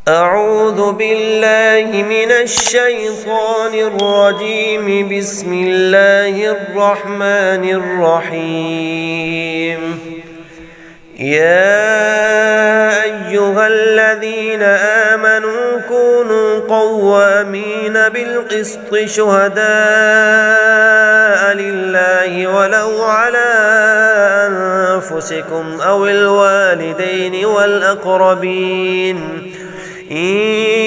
أعوذ بالله من الشيطان الرجيم. بسم الله الرحمن الرحيم. يا أيها الذين آمنوا كونوا قوامين بالقسط شهداء لله ولو على أنفسكم أو الوالدين والأقربين إن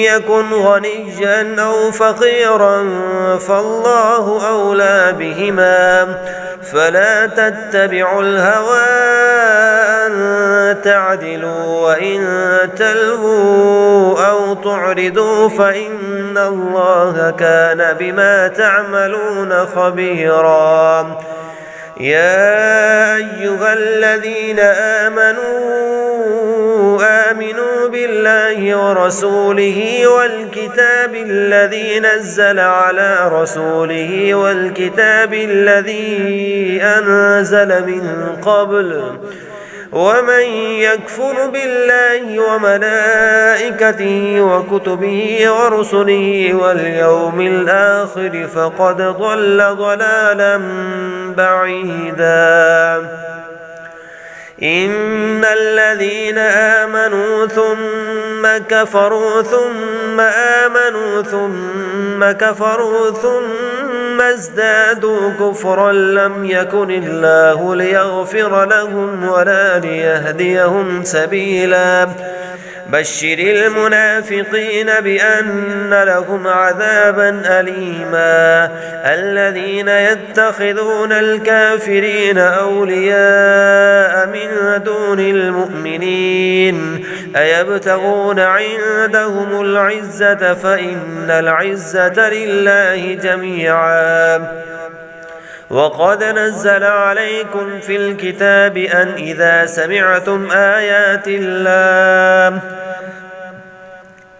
يكن غنيا أو فقيرا فالله أولى بهما فلا تتبعوا الهوى أن تعدلوا وإن تلووا أو تعرضوا فإن الله كان بما تعملون خبيرا. يا أيها الذين آمنوا بالله ورسوله والكتاب الذي نزل على رسوله والكتاب الذي أنزل من قبل ومن يكفر بالله وملائكته وكتبه ورسله واليوم الآخر فقد ضل ضلالا بعيدا. إن الذين آمنوا ثم كفروا ثم آمنوا ثم كفروا ثم ازدادوا كفرا لم يكن الله ليغفر لهم ولا ليهديهم سبيلا. بشر المنافقين بأن لهم عذابا أليما. الذين يتخذون الكافرين أولياء من دون المؤمنين أيبتغون عندهم العزة فإن العزة لله جميعا. وقد نزل عليكم في الكتاب أن إذا سمعتم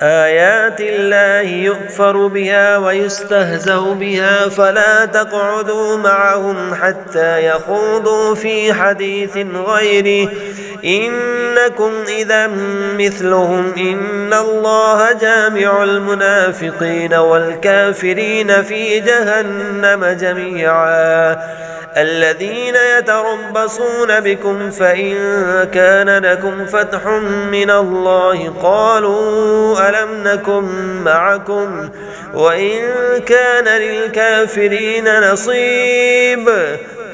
آيات الله يكفر بها ويستهزأ بها فلا تقعدوا معهم حتى يخوضوا في حديث غيره إنكم إذا مثلهم إن الله جامع المنافقين والكافرين في جهنم جميعا. الذين يتربصون بكم فإن كان لكم فتح من الله قالوا ألم نكن معكم وإن كان للكافرين نصيب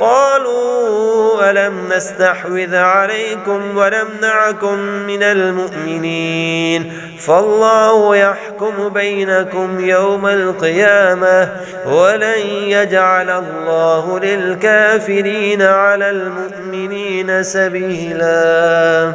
قالوا ألم نستحوذ عليكم ونمنعكم من المؤمنين فالله يحكم بينكم يوم القيامة ولن يجعل الله للكافرين على المؤمنين سبيلا.